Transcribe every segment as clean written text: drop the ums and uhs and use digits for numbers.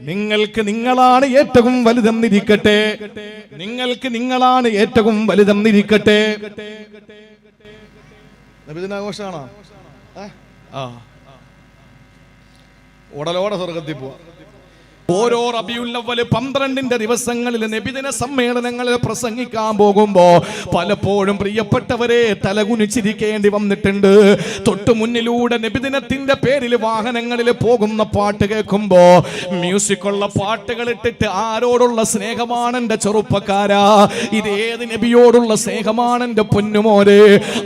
നിങ്ങൾക്ക് നിങ്ങളാണ് ഏറ്റവും വലുതെന്നിരിക്കട്ടെ. നിങ്ങൾക്ക് നിങ്ങളാണ് ഏറ്റവും വലുതെന്നിരിക്കട്ടെ. നബിദിനാഘോഷമാണോ? ഉടലോടെ സ്വർഗത്തിൽ പോവാ. ഓരോ റബീഉൽ അവ്വൽ 12 ദിവസങ്ങളിൽ നബിദിന സമ്മേളനങ്ങളിൽ പ്രസംഗിക്കാൻ പോകുമ്പോ പലപ്പോഴും പ്രിയപ്പെട്ടവരെ തലകുനിച്ചിരിക്കേണ്ടി വന്നിട്ടുണ്ട്. തൊട്ടു മുന്നിലൂടെ നബിദിനത്തിന്റെ പേരിൽ വാഹനങ്ങളിൽ പോകുന്ന പാട്ട് കേൾക്കുമ്പോ മ്യൂസിക്കുള്ള പാട്ടുകൾ ഇട്ടിട്ട് ആരോടുള്ള സ്നേഹമാണ് എന്റെ ചെറുപ്പക്കാരാ? ഇത് ഏത് നബിയോടുള്ള സ്നേഹമാണ് എന്റെ പൊന്നുമോരെ?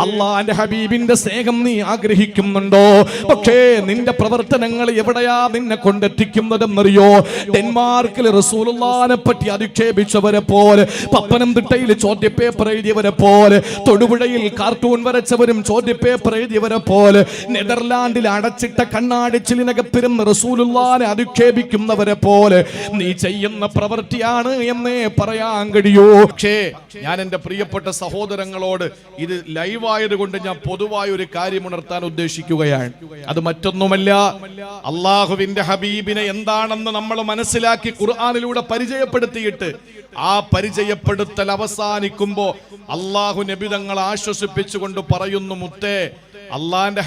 അള്ളാന്റെ ഹബീബിന്റെ സ്നേഹം നീ ആഗ്രഹിക്കുന്നുണ്ടോ? പക്ഷേ നിന്റെ പ്രവർത്തനങ്ങൾ എവിടെയാ നിന്നെ കൊണ്ടെത്തിക്കുന്നതെന്നറിയോ? ഡെൻമാർക്കിൽ റസൂലുള്ളാഹിനെ പറ്റി അധിക്ഷേപിച്ചവരെ പോലെ, പത്തനംതിട്ടയിൽ ചോദ്യപേപ്പർ എഴുതിയവരെ പോലെ, തൊടുപുഴയിൽ കാർട്ടൂൺ വരച്ചവരും ചോദ്യപേപ്പർ എഴുതിയവരെ പോലെ, നെതർലാൻഡിൽ അടച്ചിട്ട കണ്ണാടിച്ചിലിനകത്തിരുന്ന് റസൂലുള്ളാഹിനെ അധിക്ഷേപിക്കുന്നവരെ പോലെ നീ ചെയ്യുന്ന പ്രവൃത്തിയാണ് എന്നേ പറയാൻ കഴിയൂ. പക്ഷേ ഞാൻ എന്റെ പ്രിയപ്പെട്ട സഹോദരങ്ങളോട് ഇത് ലൈവായത് കൊണ്ട് ഞാൻ പൊതുവായ ഒരു കാര്യം ഉണർത്താൻ ഉദ്ദേശിക്കുകയാണ്. അത് മറ്റൊന്നുമല്ല, അള്ളാഹുവിന്റെ ഹബീബിനെ എന്താണെന്ന് നമ്മൾ മനസ്സിലാക്കി ഖുർആനിലൂടെ പരിചയപ്പെടുത്തിയിട്ട് ആ പരിചയപ്പെടുത്തൽ അവസാനിക്കുമ്പോ അള്ളാഹു നബി തങ്ങളെ ആശ്വസിപ്പിച്ചുകൊണ്ട് പറയുന്നു, മുത്തേ, അള്ളാന്റെ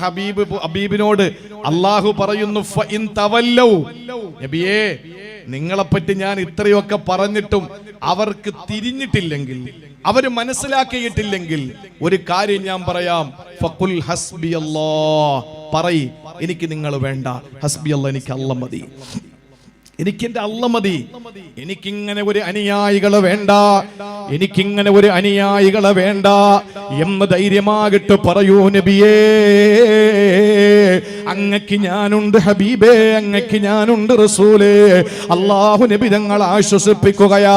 ഹബീബിനോട് അള്ളാഹു പറയുന്നു, ഫഇൻ തവല്ലൗ, നബിയേ, നിങ്ങളെപ്പറ്റി ഞാൻ ഇത്രയൊക്കെ പറഞ്ഞിട്ടും അവർക്ക് തിരിഞ്ഞിട്ടില്ലെങ്കിൽ, അവര് മനസ്സിലാക്കിയിട്ടില്ലെങ്കിൽ ഒരു കാര്യം ഞാൻ പറയാം. ഫഖുൽ ഹസ്ബി അല്ലാഹ്, പറയ്, എനിക്ക് നിങ്ങൾ വേണ്ട, ഹസ്ബി അല്ലാഹ്, എനിക്ക് അല്ലാഹ് മതി, എനിക്കെന്റെ അല്ലാഹ് മതി, എനിക്കിങ്ങനെ ഒരു അനുയായികളെ വേണ്ട, എനിക്കിങ്ങനെ ഒരു അനുയായികളെ വേണ്ട എന്ന് ധൈര്യമാകിട്ട് പറയൂ നബിയേ. അങ്ങക്ക് ഞാനുണ്ട് ഹബീബേ, അങ്ങക്ക് ഞാനുണ്ട് റസൂലേ. അല്ലാഹു നബി തങ്ങൾ ആശ്വസിപ്പിക്കുകയാ.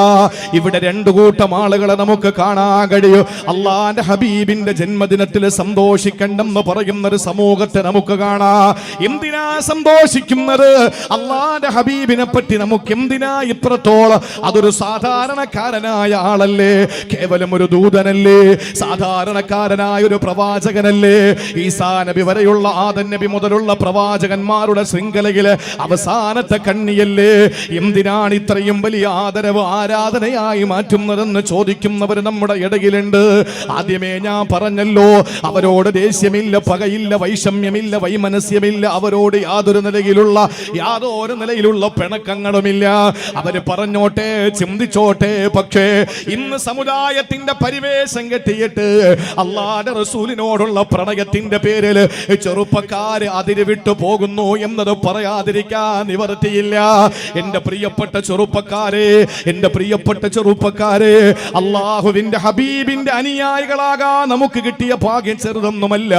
ഇവിടെ രണ്ടു കൂട്ടം ആളുകളെ നമുക്ക് കാണാൻ കഴിയും. അള്ളാന്റെ ഹബീബിന്റെ ജന്മദിനത്തിൽ സന്തോഷിക്കണ്ടെന്ന് പറയുന്ന ഒരു സമൂഹത്തെ നമുക്ക് കാണാം. എന്തിനാ സന്തോഷിക്കുന്നത്? അള്ളാന്റെ ഹബീബിനെ പറ്റി നമുക്ക് എന്തിനാ ഇത്രത്തോളം? അതൊരു സാധാരണക്കാരനായ ആളല്ലേ, കേവലം ഒരു ദൂതനല്ലേ, സാധാരണക്കാരനായ ഒരു പ്രവാചകനല്ലേ. ഈസാ നബി വരെയുള്ള ആദം നബി മുതലുള്ള പ്രവാചകന്മാരുടെ ശൃംഖലയിലെ അവസാനത്തെ കണ്ണിയല്ലേ. എന്തിനാണ് ഇത്രയും വലിയ ആദരവ് ആരാധനയായി മാറ്റുന്നതെന്ന് ചോദിക്കുന്നവർ നമ്മുടെ ഇടയിലുണ്ട്. ആദ്യമേ ഞാൻ പറഞ്ഞല്ലോ, അവരോട് ദേഷ്യമില്ല, പകയില്ല, വൈഷമ്യമില്ല, വൈമനസ്യമില്ല, അവരോട് യാതൊരു നിലയിലുള്ള പിണക്കങ്ങളുമില്ല. അവര് പറഞ്ഞോട്ടെ, ചിന്തിച്ചോട്ടെ. പക്ഷേ ഇന്ന് സമുദായത്തിന്റെ പരിവേഷം കെട്ടിയിട്ട് അല്ലാഹുവിന്റെ റസൂലിനോടുള്ള പ്രണയത്തിന്റെ പേരിൽ ചെറുപ്പക്കാര് അതിരുവിട്ടു പോകുന്നു എന്നത് പറയാതിരിക്കാൻ നിവർത്തിയില്ല. എന്റെ പ്രിയപ്പെട്ട ചെറുപ്പക്കാരെ, അള്ളാഹുവിന്റെ ഹബീബിന്റെ അനുയായികളാകാൻ നമുക്ക് കിട്ടിയ ഭാഗ്യം ചെറുതൊന്നുമല്ല.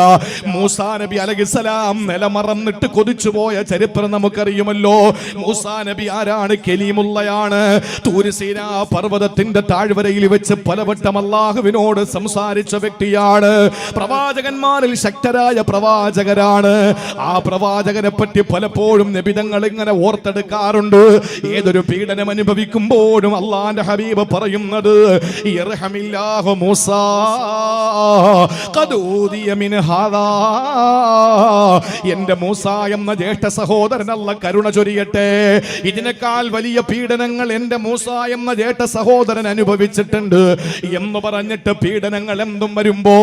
മൂസാ നബി അലൈഹിസ്സലാം നിലമറന്നിട്ട് കൊതിച്ചു പോയ ചരിത്രം നമുക്കറിയുമല്ലോ. മൂസാ നബി ആരാണ്? കലീമുള്ളയാണ്. തൂര് സീനാ പർവ്വതത്തിന്റെ താഴ്വരയിൽ വെച്ച് പലവട്ടം അള്ളാഹുവിനോട് സംസാരിച്ച വ്യക്തിയാണ്. പ്രവാചകന്മാരിൽ ശക്തരായ പ്രവാചകരാണ്. ആ പ്രവാചകനെ പറ്റി പലപ്പോഴും നബിതങ്ങൾ ഇങ്ങനെ ഓർത്തെടുക്കാറുണ്ട്. ഏതൊരു പീഡനം അനുഭവിക്കുമ്പോഴും അള്ളാന്റെ ഹബീബ് പറയുന്നത്, യർഹമില്ലാഹു മൂസാ ഖദ് ഊദിയ മിൻ ഹാദാ, എന്റെ മൂസ എന്ന ജ്യേഷ്ഠ സഹോദരൻ അല്ലാഹ് കരുണ ചൊരിയട്ടെ. ഇതിനേക്കാൾ വലിയ പീഡനങ്ങൾ എന്റെ മൂസ എന്ന ജ്യേഷ്ഠ സഹോദരൻ അനുഭവിച്ചിട്ടുണ്ട് എന്ന് പറഞ്ഞിട്ട് പീഡനങ്ങൾ എന്തും വരുമ്പോ,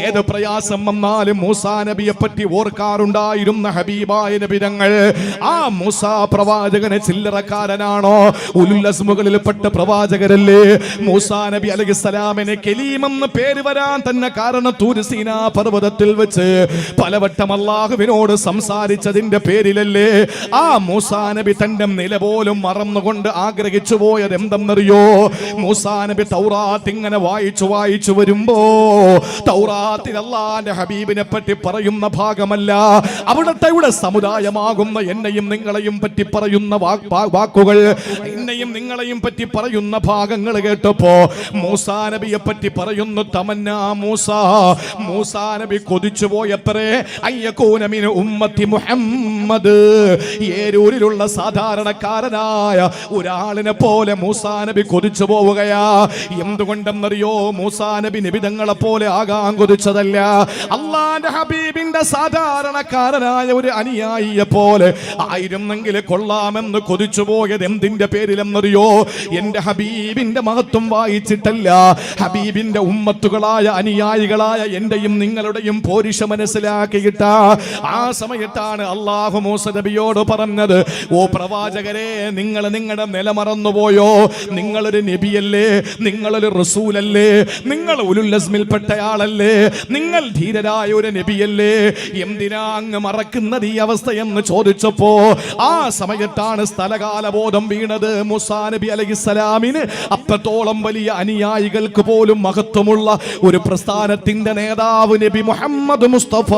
ഏത് പ്രയാസം വന്നാലും മൂസാ നബിയെ പറ്റി ഓർക്കാറുണ്ടായിരുന്ന ഹബീബായ നബി തങ്ങൾ. ആ മൂസാ പ്രവാചകനെ ചില്ലറക്കാരനാണോ? ഉലുൽ അസ്മുകളിൽപ്പെട്ട പ്രവാചകരല്ലേ. മൂസാ നബി അലൈഹിസ്സലാമിനെ കലീമെന്ന് പേര് വരാൻ തന്നെ കാരണം തൂർ സീനാ പർവ്വതത്തിൽ വെച്ച് പലവട്ടം അല്ലാഹുവിനോട് സംസാരിച്ചതിന്റെ പേരിലല്ലേ. ആ മൂസാ നബി തന്റെ നില പോലും മറന്നുകൊണ്ട് ആഗ്രഹിച്ചു പോയത് എന്തെന്നറിയോ? മൂസാ നബി തൗറാത്ത് ഇങ്ങനെ വായിച്ചു വരുമ്പോ തൗറാത്തിൽ അല്ലാഹുവിന്റെ ഹബീബിനെ പറ്റി പറയുന്ന ഭാഗമല്ല, അവിടുത്തെ സമുദായമാകുന്ന എന്നെയും നിങ്ങളെയും പറ്റി പറയുന്ന വാക്കുകൾ, എന്നെയും നിങ്ങളെയും പറ്റി പറയുന്ന ഭാഗങ്ങൾ കേട്ടപ്പോ മൂസാ നബിയെ പറ്റി പറയുന്നു, തമന്നാ മൂസാ നബി കൊതിച്ചു പോയത്രേ, അയ്യകൂന മിൻ ഉമ്മത്തി മുഹമ്മദ്, ഏരൂരിലുള്ള സാധാരണ സാധാരണക്കാരനായ ഒരാളിനെ പോലെ മൂസാ നബി കൊതിച്ചു പോവുകയാ. എന്തുകൊണ്ടെന്നറിയോ? മൂസാ നബി നിബിതങ്ങളെ പോലെ ആകാൻ കൊതിച്ചതല്ല. അള്ളാന്റെ ഹബീബിന്റെ സാധാരണക്കാരനായ ഒരു അനുയായിയെ പോലെ ആയിരുന്നെങ്കിൽ കൊള്ളാമെന്ന് കൊതിച്ചു പോയത് എന്തിന്റെ പേരിലെന്നറിയോ? എന്റെ ഹബീബിന്റെ മഹത്വം വായിച്ചിട്ടല്ല, ഹബീബിന്റെ ഉമ്മത്തുകളായ അനുയായികളായ എന്റെയും നിങ്ങളുടെയും പോരിഷ മനസ്സിലാക്കിയിട്ട ആ സമയത്താണ് അല്ലാഹു മൂസ നബിയോട് പറഞ്ഞത്, ഓ പ്രവാചകരെ, നിങ്ങൾ നിങ്ങളുടെ നില മറന്നുപോയോ? നിങ്ങളൊരു നബിയല്ലേ, നിങ്ങളൊരു റസൂലല്ലേ, നിങ്ങൾ ഉലുൽ അസ്മിൽപ്പെട്ടയാളല്ലേ, നിങ്ങൾ ധീരരായ ഒരു നബിയല്ലേ, എന്തിനാ അങ്ങ് മറക്കുന്നത് ഈ അവസ്ഥയെന്ന് ചോദിച്ചപ്പോ ആ സമയത്താണ് സ്ഥലകാലബോധം വീണത്. മൂസാ നബി അലൈഹിസ്സലാമിന് അപ്പത്തോളം വലിയ അനുയായികൾക്ക് പോലും മഹത്വമുള്ള ഒരു പ്രസ്ഥാനത്തിന്റെ നേതാവ് നബി മുഹമ്മദ് മുസ്തഫ,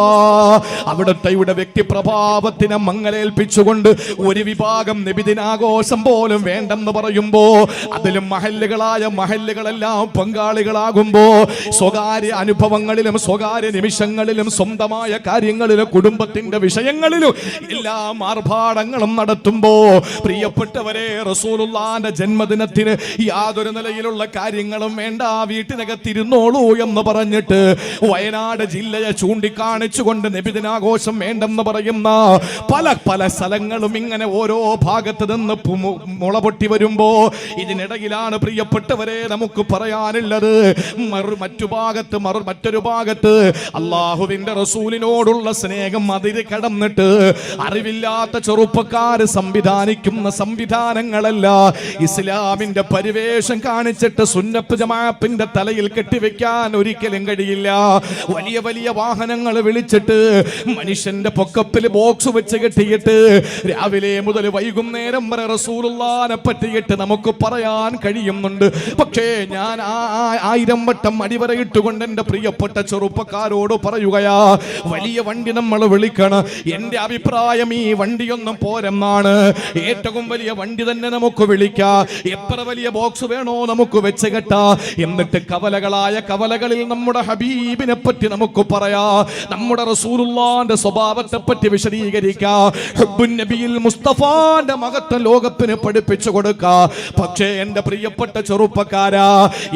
അവിടുത്തെ വ്യക്തിപ്രഭാവത്തിനെ മങ്ങലേൽപ്പിച്ചുകൊണ്ട് ഒരു വിഭാഗം നബിദിനാഘോഷം പോലും വേണ്ടെന്ന് പറയുമ്പോ അതിലും മഹല്ലുകളെല്ലാം പങ്കാളികളാകുമ്പോ സ്വകാര്യ അനുഭവങ്ങളിലും സ്വകാര്യ നിമിഷങ്ങളിലും സ്വന്തമായ കാര്യങ്ങളിലും കുടുംബത്തിന്റെ വിഷയങ്ങളിലും എല്ലാം ആർഭാടങ്ങളും നടത്തുമ്പോ പ്രിയപ്പെട്ടവരെ, റസൂലുള്ളാന്റെ ജന്മദിനത്തിന് യാതൊരു നിലയിലുള്ള കാര്യങ്ങളും വേണ്ട, വീട്ടിനകത്തിരുന്നോളൂ എന്ന് പറഞ്ഞിട്ട് വയനാട് ജില്ലയെ ചൂണ്ടിക്കാണിച്ചുകൊണ്ട് നബിദിനാഘോഷം വേണ്ടെന്ന് പറയുന്ന പല സ്ഥലങ്ങളും ഇങ്ങനെ ഓരോ ഭാഗത്ത് നിന്ന് മുളപൊട്ടി വരുമ്പോ ഇതിനിടയിലാണ് പ്രിയപ്പെട്ടവരെ നമുക്ക് പറയാനുള്ളത്, മറ്റൊരു ഭാഗത്ത് അള്ളാഹുവിന്റെ റസൂലിനോടുള്ള സ്നേഹം അതിര് കടന്നിട്ട് അറിവില്ലാത്ത ചെറുപ്പക്കാര് സംവിധാനിക്കുന്ന സംവിധാനങ്ങളല്ല ഇസ്ലാമിന്റെ പരിവേഷം കാണിച്ചിട്ട് സുന്നത്ത് ജമാഅത്തിന്റെ തലയിൽ കെട്ടിവെക്കാൻ ഒരിക്കലും കഴിയില്ല. വലിയ വലിയ വാഹനങ്ങൾ വിളിച്ചിട്ട് മനുഷ്യന്റെ പൊക്കപ്പിൽ ബോക്സ് വെച്ച് കെട്ടിയിട്ട് രാവിലെ മുതൽ വൈകുന്നേരം വരെ റസൂലുള്ളാഹിനെ പറ്റിയിട്ട് നമുക്ക് പറയാൻ കഴിയുന്നുണ്ട്. പക്ഷേ ഞാൻ 1000 വട്ടം അടിവരയിട്ടുകൊണ്ട് എന്റെ പ്രിയപ്പെട്ട ചെറുപ്പക്കാരോട് പറയുകയാ, വലിയ വണ്ടി നമ്മൾ വിളിക്കണം. എന്റെ അഭിപ്രായം ഈ വണ്ടിയൊന്നും പോരെന്നാണ്. ഏറ്റവും വലിയ വണ്ടി തന്നെ നമുക്ക് വിളിക്കാം. എത്ര വലിയ ബോക്സ് വേണോ നമുക്ക് വെച്ച് കെട്ടാ. എന്നിട്ട് കവലകളിൽ നമ്മുടെ ഹബീബിനെ പറ്റി നമുക്ക് പറയാ, നമ്മുടെ റസൂലുള്ളാഹിന്റെ സ്വഭാവത്തെ പറ്റി വിശദീകരിക്കാം, ഹുബ്ബുൻ നബിയിൽ മുസ്തഫാന്റെ മഹത്വം ലോകത്തിന് പഠിപ്പിച്ചു കൊടുക്കാം. പക്ഷേ എന്റെ പ്രിയപ്പെട്ട ചെറുപ്പക്കാരാ,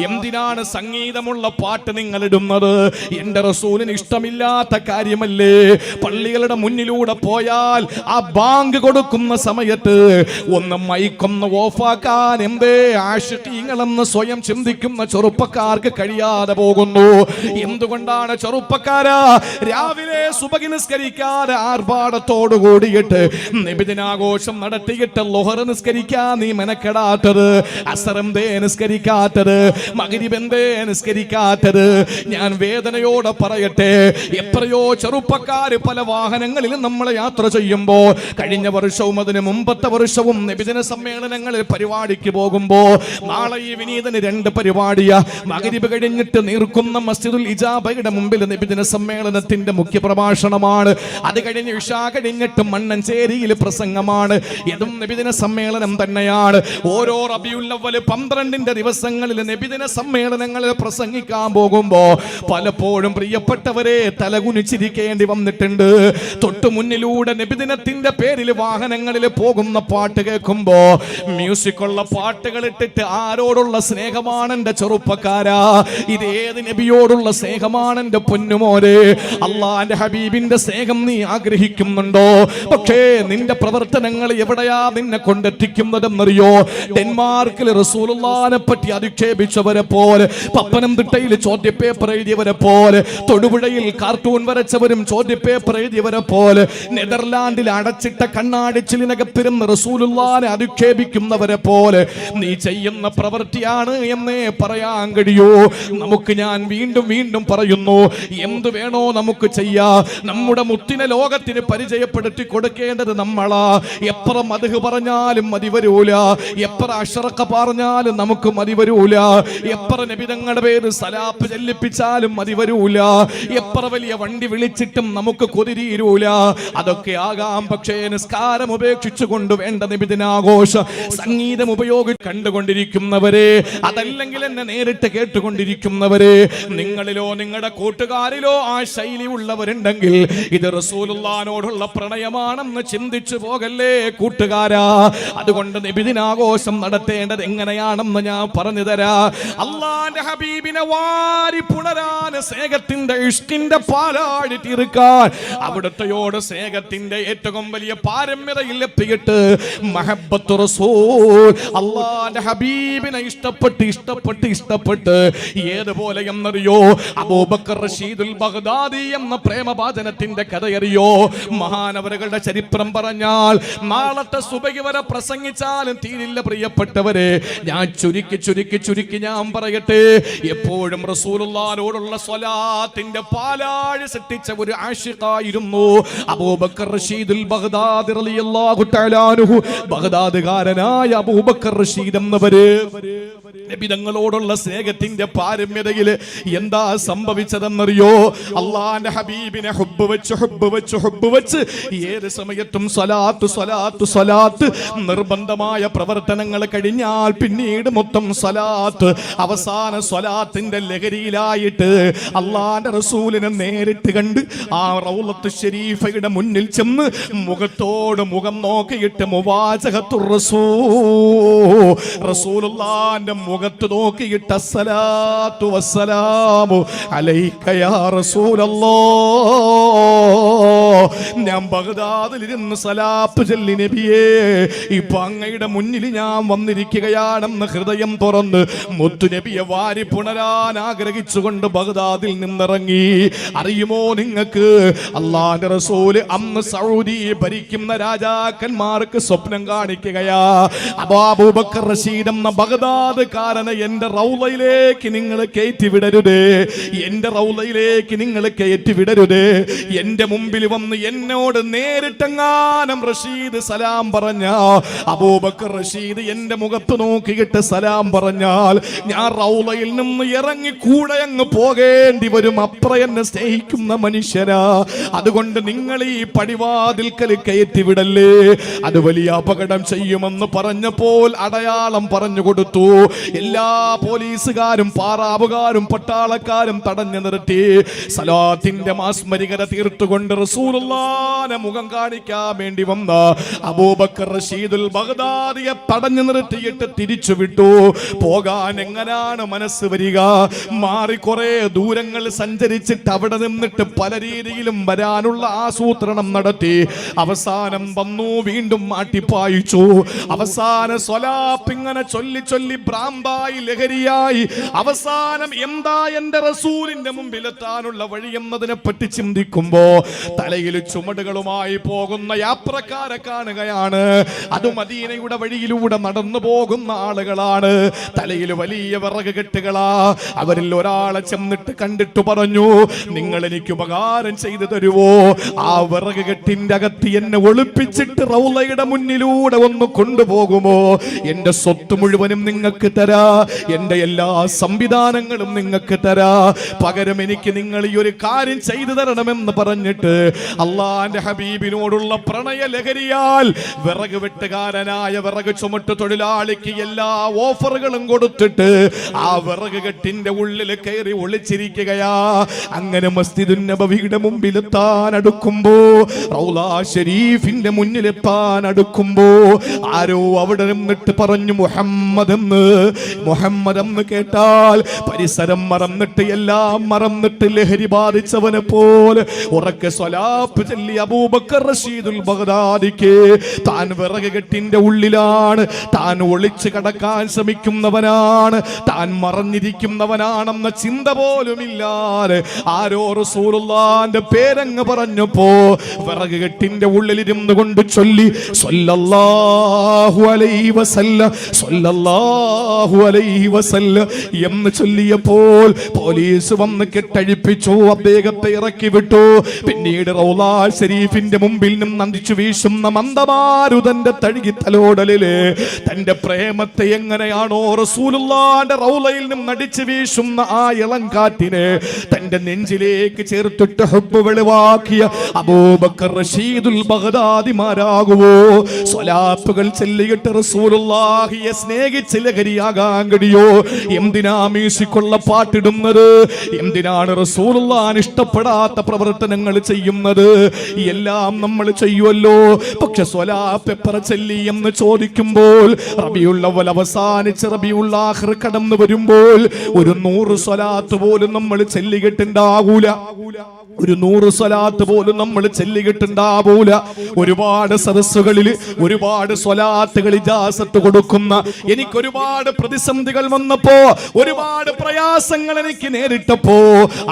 എന്തിനാണ് സംഗീതമുള്ള പാട്ട് നിങ്ങൾ ഇടുന്നത്? എന്റെ റസൂലിന് ഇഷ്ടമില്ലാത്ത കാര്യമല്ലേ? പള്ളികളുടെ മുന്നിലൂടെ പോയാൽ ആ ബാങ്ക് കൊടുക്കുന്ന സമയത്ത് ഒന്ന് മൈക്കൊന്ന് ഓഫാക്കാൻ എന്തേ ആശിഖീങ്ങളെന്ന് സ്വയം ചിന്തിക്കുന്ന ചെറുപ്പക്കാർക്ക് കഴിയാതെ പോകുന്നു. എന്തുകൊണ്ടാണ് ചെറുപ്പക്കാരാ രാവിലെ സുബഹി നിസ്കരിക്കാതെ ആർഭാടത്തോടു കൂടിയിട്ട് നബിദിനാഘോഷം നടത്തിയിട്ട് ളുഹർ നിസ്കരിക്കാൻ നീ മെനക്കെടാത്തത്? അസർ എന്തേ നിസ്കരിക്കാത്തത്? മഗ്രിബ് എന്തേ നിസ്കരിക്കാത്തത്? ഞാൻ വേദനയോടെ പറയട്ടെ, എത്രയോ ചെറുപ്പക്കാര് പല വാഹനങ്ങളിലും നമ്മൾ യാത്ര ചെയ്യുമ്പോ, കഴിഞ്ഞ വർഷവും അതിന് മുമ്പത്തെ വർഷവും നബിദിന സമ്മേളനങ്ങളിൽ പരിപാടിക്ക് പോകുമ്പോ, നാളെ ഈ വിനീതന് 2 പരിപാടിയാ. മഗ്രിബ് കഴിഞ്ഞിട്ട് നീർക്കുന്ന മസ്ജിദുൽ ഇജാബയുടെ മുമ്പിൽ നബിദിന സമ്മേളനത്തിന്റെ മുഖ്യ പ്രഭാഷണമാണ്. അത് കഴിഞ്ഞ് ഇശാ കഴിഞ്ഞിട്ട് മണ്ണഞ്ചേരിയിൽ പ്രസംഗമാണ്. ഇതും നബിദിന സമ്മേളനം തന്നെയാണ്. ഓരോ റബീഉൽ അവ്വൽ 12ന്റെ ദിവസങ്ങളിൽ നബിദിന സമ്മേളനങ്ങളിൽ പ്രസംഗിക്കാൻ പോകുമ്പോ പലപ്പോഴും പ്രിയപ്പെട്ടവരെ തലകുനിച്ചിരിക്കേണ്ടി വന്നിട്ടുണ്ട്. തൊട്ടു മുന്നിലൂടെ നബിദിനത്തിന്റെ പേരിൽ വാഹനങ്ങളിൽ പോകുന്ന പാട്ട് കേൾക്കുമ്പോ മ്യൂസിക്കുള്ള പാട്ടുകൾ ഇട്ടിട്ട് ആരോടുള്ള സ്നേഹമാണ് എന്റെ ചെറുപ്പക്കാരാ? ഇത് ഏത് നബിയോടുള്ള സ്നേഹമാണ് എന്റെ പൊന്നുമോരെ? അള്ളാന്റെ ഹബീബിന്റെ സ്നേഹം നീ ആഗ്രഹിക്കുന്നുണ്ടോ? പക്ഷേ നിന്റെ പ്രവർത്തനങ്ങൾ എവിടെയാ നിന്നെ കൊണ്ടെത്തിക്കുന്നതെന്നറിയോ? ഡെൻമാർക്കിൽ റസൂലുള്ളാഹിനെ പറ്റി അധിക്ഷേപിച്ചവരെ പോലെ, പത്തനംതിട്ടയിൽ ചോദ്യപേപ്പർ എഴുതിയവരെ പോലെ, തൊടുപുഴയിൽ കാർട്ടൂൺ വരച്ചവരും ചോദ്യപേപ്പർ എഴുതിയവരെ പോലെ, നെതർലാൻഡിൽ അടച്ചിട്ട കണ്ണാടിച്ചിലിനകത്തിരുന്ന് റസൂലുള്ളാഹിനെ അധിക്ഷേപിക്കുന്നവരെ പോലെ നീ ചെയ്യുന്ന പ്രവൃത്തിയാണ് എന്നേ പറയാൻ കഴിയൂ. നമുക്ക് ഞാൻ വീണ്ടും പറയുന്നു, എന്ത് വേണോ നമുക്ക് ചെയ്യാ. നമ്മുടെ മുത്തിനെ ലോകത്തിന് പരിചയപ്പെടുത്തി കൊടുക്കേണ്ടത് നമ്മളാ. എത്ര മദ്ഹ് പറഞ്ഞാലും മതി വരൂല, എത്ര അഷ്റഖ പറഞ്ഞാലും നമുക്ക് മതി വരൂല, എത്ര നബിതങ്ങളുടെ പേര് സലാപ്പ് ചെല്ലിപ്പിച്ചാലും മതി വരൂല, എത്ര വലിയ വണ്ടി വിളിച്ചിട്ടും നമുക്ക് കൊതിരീരൂല. അതൊക്കെ ആകാം, പക്ഷേ നിസ്കാരം ഉപേക്ഷിച്ചു കൊണ്ട് വേണ്ട നബിദിനാഘോഷം. സംഗീതം ഉപയോഗിച്ച് കണ്ടുകൊണ്ടിരിക്കുന്നവരെ, അതല്ലെങ്കിൽ എന്നെ നേരിട്ട് കേട്ടുകൊണ്ടിരിക്കുന്നവരെ, നിങ്ങളിലോ നിങ്ങളുടെ കൂട്ടുകാരിലോ ആ ശൈലി ഉള്ളവരുണ്ടെങ്കിൽ ഇത് റസൂലുള്ളാഹിനോടുള്ള പ്രണയമാണെന്ന് ചിന്തിച്ചു പോകല്ലേ കൂട്ടുകാർ. കൂട്ടുകാരാ. അതുകൊണ്ട് നബിദിനാഘോഷം നടത്തേണ്ടത് എങ്ങനെയാണെന്ന് ഞാൻ പറഞ്ഞു തരാ. അള്ളാന്റെ ഹബീബിനെ വാരി പുണരാൻ, സ്നേഹത്തിന്റെ ഇഷ്കിന്റെ പാലാഴി തീർക്കാൻ, അവിടുത്തെയോട് സ്നേഹത്തിന്റെ ഏറ്റവും വലിയ പാരമ്യതയിൽ എത്തിയിട്ട് മഹബ്ബത്തു റസൂൽ, അള്ളാന്റെ ഹബീബിനെ ഇഷ്ടപ്പെട്ട് ഏതുപോലെ എന്നറിയോ? അബൂബക്കർ റഷീദുൽ ബഗ്ദാദി എന്ന പ്രേമഭാജനത്തിന്റെ കഥയറിയോ? മഹാനവരുകളുടെ ചരിത്രം പറഞ്ഞാൽ നാളത്തെ സുബഹി വരെ പ്രസംഗിച്ചാലും തീരില്ല പ്രിയപ്പെട്ടവരെ. ഞാൻ ചുരുക്കി ഞാൻ പറയട്ടെ. എപ്പോഴും റസൂലുള്ളാഹിനോടുള്ള സ്വലാത്തിന്റെ പാലാഴി സൃഷ്ടിച്ച ഒരു ആശിഖായിരുന്നു അബൂബക്കർ റഷീദുൽ ബഗ്ദാദി റളിയല്ലാഹു തആല അൻഹു. ബഗ്ദാദുകാരനായ അബൂബക്കർ റഷീദ് എന്നവര് നബി തങ്ങളോടുള്ള സ്നേഹത്തിന്റെ പാരമ്യതയിൽ എന്താ സംഭവിച്ചതെന്നറിയോ? അള്ളാന്റെ ഹബീബിനെ ഹുബ്ബ് വെച്ച് ഏത് സമയത്തും സ്വലാത്ത് നിർബന്ധമായ പ്രവർത്തനങ്ങൾ കഴിഞ്ഞാൽ പിന്നീട് മൊത്തം സ്വലാത്ത്. അവസാന സ്വലാത്തിന്റെ ലഹരിയിലായിട്ട് അള്ളാന്റെ റസൂലിനെ നേരിട്ട് കണ്ട് ആ റൗളത്ത് ശരീഫയുടെ മുന്നിൽ ചെന്ന് മുഖത്തോട് മുഖം നോക്കിയിട്ട് മുവാജഹത്തുർ റസൂലുള്ളാഹിന്റെ മുഖത്ത് നോക്കിയിട്ട് അസ്സലാത്തു വസ്സലാമു അലൈക യാ റസൂലല്ലാഹ്, ഞാൻ ബഗ്ദാദിൽ ഇരുന്ന് സലാത്ത് ചൊല്ലി നബിയേ, ഇപ്പൊ അങ്ങയുടെ മുന്നിൽ ഞാൻ വന്നിരിക്കുകയാണെന്ന് ഹൃദയം തുറന്ന് മുത്തു നബിയെ വാരി പുണരാൻ ആഗ്രഹിച്ചുകൊണ്ട് ബഗ്ദാദിൽ നിന്നിറങ്ങി. അറിയുമോ നിങ്ങൾക്ക്, അള്ളാന്റെ റസൂല് അന്ന് സൗദി ഭരിക്കുന്ന രാജാക്കന്മാർക്ക് സ്വപ്നം കാണിക്കുകയാ. അബൂബക്കർ റഷീദ് എന്ന ബഗ്ദാദ്കാരനെ എന്റെ റൗളയിലേക്ക് നിങ്ങൾ കയറ്റിവിടരുതേ, എന്റെ റൗളയിലേക്ക് നിങ്ങൾ കയറ്റിവിടരുതേ. എന്റെ മുമ്പിൽ വന്ന് എന്നോട് നേരിട്ടെങ്ങാനും റഷീദ് സലാം പറഞ്ഞ, അബൂബക്കർ റഷീദ് എന്റെ മുഖത്ത് നോക്കിയിട്ട് സലാം പറഞ്ഞാൽ ഞാൻ റൗളയിൽ നിന്ന് ഇറങ്ങി കൂടെ അങ്ങ് പോകേണ്ടി വരും. അത്ര എന്നെ സ്നേഹിക്കുന്ന മനുഷ്യരാ. അതുകൊണ്ട് നിങ്ങൾ ഈ പടിവാതിൽക്കൽ കയറ്റിവിടല്ലേ, അത് വലിയ അപകടം ചെയ്യുമെന്ന് പറഞ്ഞപ്പോൾ അടയാളം പറഞ്ഞു കൊടുത്തു. എല്ലാ പോലീസുകാരും പാറാവുകാരും പട്ടാളക്കാരും തടഞ്ഞു നിർത്തി. സലാത്തിന്റെ മാസ്മരികത തീർത്തുകൊണ്ട് റസൂലുള്ളാഹിനെ മുഖം കാണിക്കാൻ വേണ്ടി വന്ന അബൂബക്കർ റഷീദുൽ ബഗ്ദാദിയെ തടഞ്ഞു നിർത്തിയിട്ട് തിരിച്ചു വിട്ടു. പോകാൻ എങ്ങനാണ് മനസ്സ് വരിക? മാറി കുറെ ദൂരങ്ങൾ സഞ്ചരിച്ചിട്ട് അവിടെ നിന്നിട്ട് പല രീതിയിലും വരാനുള്ള ആസൂത്രണം നടത്തി. അവസാനം വന്നു, വീണ്ടും മാട്ടിപ്പായിച്ചു. അവസാന സ്വലാത്ത് ഇങ്ങനെ ചൊല്ലി ഭ്രാന്തായി ലഹരിയായി. അവസാനം എന്താ എന്റെ റസൂലിന്റെ മുമ്പിലെത്താനുള്ള വഴി എന്നതിനെ പറ്റി ചിന്തിക്കുമ്പോ തലയിൽ ചുമടുകളുമായി പോകുന്ന യാത്രക്കാരെ കാണുകയാണ്. അത് മദീനയുടെ വഴിയിലൂടെ നടന്നു പോകുന്ന ആളുകളാണ്. തലയിൽ വലിയ വിറക് കെട്ടുകളാ. അവരിൽ ഒരാളെ ചെന്നിട്ട് കണ്ടിട്ട് പറഞ്ഞു, നിങ്ങൾ എനിക്ക് ഉപകാരം ചെയ്തു തരുവോ? ആ വിറക് കെട്ടിന്റെ അകത്ത് എന്നെ ഒളിപ്പിച്ചിട്ട് റൗളയുടെ മുന്നിലൂടെ ഒന്ന് കൊണ്ടുപോകുമോ? എന്റെ സ്വത്ത് മുഴുവനും നിങ്ങൾക്ക് തരാ, എന്റെ എല്ലാ സംവിധാനങ്ങളും നിങ്ങൾക്ക് തരാ, പകരം എനിക്ക് നിങ്ങൾ ഈ ഒരു കാര്യം ചെയ്തു തരണമെന്ന് പറഞ്ഞിട്ട് അള്ളാന്റെ ഹബീബിനോടുള്ള പ്രണയ ലഹരിയാൽ വിറക് വെട്ടുകാരനായ വിറക് ചുമട്ട് തൊഴിലാളിക്ക് എല്ലാ ഓഫറുകളും കൊടുത്തിട്ട് ആ വിറക് കെട്ടിന്റെ ഉള്ളിൽ കയറി ഒളിച്ചിരിക്കുകയാ. അങ്ങനെ മസ്ജിദുൻ നബവിയുടെ മുമ്പിലെത്താൻ അടുക്കുമ്പോ, റൗള ഷരീഫിന്റെ മുന്നിലെത്താൻ അടുക്കുമ്പോ ആരോ അവിടെ നിന്നിട്ട് പറഞ്ഞു മുഹമ്മദ് എന്ന് കേട്ടാൽ പരിസരം മറന്നിട്ട് എല്ലാം മറന്നിട്ട് ലഹരി ബാധിച്ചവനെ പോലെ ഉറക്കെ സ്വലാത്ത് ചൊല്ലി അബൂബക്കർ റഷീദുൽ ബഗ്ദാദിക്ക് താൻ വിറക് കെട്ടിന്റെ ഉള്ളിലാണ്, താൻ ഒളിച്ചു കടക്കാൻ ശ്രമിക്കുന്നവനാണ്, താൻ മറഞ്ഞിരിക്കുന്നവനാണെന്ന ചിന്ത പോലുമില്ലാതെ ആരോ റസൂലുള്ളാഹിന്റെ പേരങ്ങ് പറഞ്ഞപ്പോ വിറക് കെട്ടിന്റെ ഉള്ളിലിരുന്നു കൊണ്ട് ചൊല്ലി സ്വല്ലല്ലാഹു അലൈഹി വസല്ലം, സ്വല്ലല്ലാഹു അലൈഹി വസല്ലം എന്ന് ചൊല്ലിയപ്പോൾ പോലീസ് വന്ന് കെട്ടഴിപ്പിച്ചു, അദ്ദേഹത്തെ ഇറക്കി വിട്ടു. പിന്നീട് റൗള ഷരീഫിന്റെ മുമ്പിൽ നിന്ന് അന്തിച്ചു വീശുന്ന മന്ദമാരുതന്റെ തഴുകിത്തലോടലില് തന്റെ പ്രേമത്തെ എങ്ങനെയാണോ റസൂലുള്ളാഹിന്റെ റൗളയിൽ നിന്ന് അടിച്ചു വീശുന്ന ആ ഇളം കാറ്റിനെ തന്റെ തന്റെ നെഞ്ചിലേക്ക് ചേർത്തിട്ട് ഹബ്ബ് വെളിവാക്കിയ അബൂബക്കർ റഷീദുൽ ബഗ്ദാദിമാരാകുവോ? സ്വലാത്തുകൾ ചൊല്ലിയിട്ട് റസൂലുള്ളാഹിയെ സ്നേഹിച്ച് ലഹരിയാകാൻ കഴിയോ? എന്തിനാ മ്യൂസിക്കുള്ള പാട്ടിടുന്നത്? എന്തിനാണ് റസൂലുള്ളാഹിനെ ഇഷ്ടപ്പെടാത്ത പ്രവർത്തനങ്ങൾ ചെയ്യുന്നത്? എല്ലാം നമ്മൾ ചെയ്യുമല്ലോ, പക്ഷെ സ്വലാത്ത് എത്ര ചൊല്ലി എന്ന് ചോദിക്കുമ്പോൾ റബീഉൽ അവ്വൽ അവസാനിച്ച് റബീഉൽ ആഖിർ കടന്നു വരുമ്പോൾ ഒരു 100 സ്വലാത്ത് പോലും നമ്മൾ ചൊല്ലിയിട്ടുണ്ടാകൂല. ഒരു 100 സ്വലാത്ത് പോലും നമ്മൾ ചൊല്ലിയിട്ടുണ്ടാവൂല. ഒരുപാട് സദസ്സുകളിൽ ഒരുപാട് സ്വലാത്തുകൾ ഇജാസത്ത് കൊടുക്കുന്ന, എനിക്ക് ഒരുപാട് പ്രതിസന്ധികൾ വന്നപ്പോ, ഒരുപാട് പ്രയാസങ്ങൾ എനിക്ക് നേരിട്ടപ്പോ,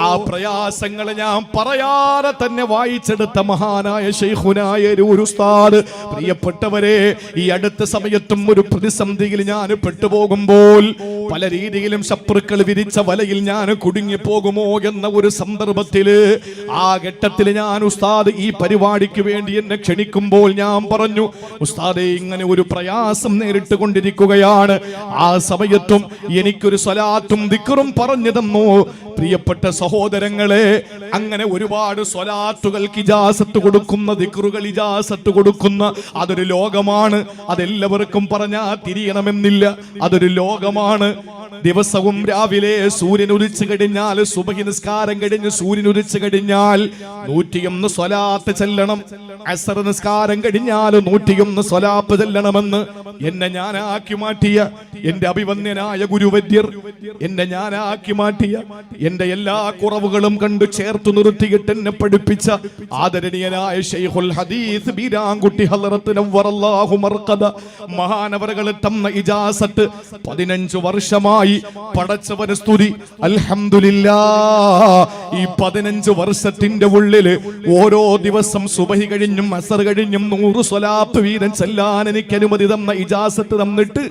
ആ പ്രയാസങ്ങൾ ഞാൻ പറയാതെ തന്നെ വായിച്ചെടുത്ത മഹാനായ ശൈഖുനായ ഒരു ഉസ്താദ്. പ്രിയപ്പെട്ടവരെ, ഈ അടുത്ത സമയത്തും ഒരു പ്രതിസന്ധിയിൽ ഞാൻ പെട്ടുപോകുമ്പോൾ, പല രീതിയിലും ശത്രുക്കൾ വിരിച്ച വലയിൽ ഞാൻ കുടുങ്ങി പോകുമോ എന്ന ഒരു സന്ദർഭത്തില്, ആ ഘട്ടത്തിൽ ഞാൻ ഉസ്താദ് ഈ പരിപാടിക്ക് വേണ്ടി എന്നെ ക്ഷണിക്കുമ്പോൾ ഞാൻ പറഞ്ഞു, ഉസ്താദേ ഇങ്ങനെ ഒരു പ്രയാസം നേരിട്ട് കൊണ്ടിരിക്കുകയാണ്. ആ സമയത്തും എനിക്കൊരു സ്വലാത്തും ദിക്റും പറഞ്ഞു തന്നു. പ്രിയപ്പെട്ട സഹോദരങ്ങളെ, അങ്ങനെ ഒരുപാട് സ്വലാത്തുകൾക്ക് ഇജാസത്ത് കൊടുക്കുന്ന, ദിക്റുകൾ ഇജാസത്ത് കൊടുക്കുന്ന അതൊരു ലോകമാണ്. അതെല്ലാവർക്കും പറഞ്ഞാൽ തിരിയണമെന്നില്ല. അതൊരു ലോകമാണ്. ദിവസവും രാവിലെ സൂര്യൻ ഉദിച്ചു കഴിഞ്ഞാൽ, സുബഹി നിസ്കാരം കഴിഞ്ഞ് സൂര്യൻ ഉദിച്ചു കഴിഞ്ഞാൽ 101 സ്വലാത്ത് ചെല്ലണം. അസ്ർ നിസ്കാരം കഴിഞ്ഞാൽ 101 സ്വലാത്ത് ചെല്ലണമെന്ന് എന്നെ ഞാനാക്കി മാറ്റിയ എന്റെ അഭിവന്യനായ ഗുരുവര്യർ, എന്നെ ഞാനാക്കി മാറ്റിയ, എന്റെ എല്ലാ കുറവുകളും കണ്ടു ചേർത്തു നിർത്തിയിട്ട് എന്നെ പഠിപ്പിച്ച ആദരണീയനായ ശൈഖുൽ ഹദീസ് ബീരാൻകുട്ടി ഹളറത്ത് നവ്വറല്ലാഹു മർഖദ മഹാനവറുകൾ തന്ന ഇജാസത്ത് 15 വർഷമായി. പടച്ചവന് സ്തുതി, അൽഹംദുലില്ലാഹ്. ഈ 15 വർഷത്തിന്റെ ഉള്ളില് ഓരോ ദിവസം സുബഹി കഴിഞ്ഞും അസർ കഴിഞ്ഞും 100 സ്വലാത്ത് വീതം ചെല്ലാൻ എനിക്ക് അനുമതി തന്ന, ഇജാസത്ത് തന്നിട്ട്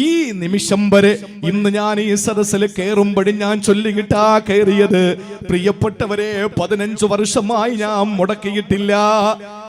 ഈ നിമിഷം വരെ ഇന്ന് ഞാൻ ഈ സദസ്സിൽ കയറുമ്പോഴും ഞാൻ ചൊല്ലിയിട്ടാ കയറിയത്. പ്രിയപ്പെട്ടവരെ, 15 വർഷമായി ഞാൻ മുടക്കിയിട്ടില്ല.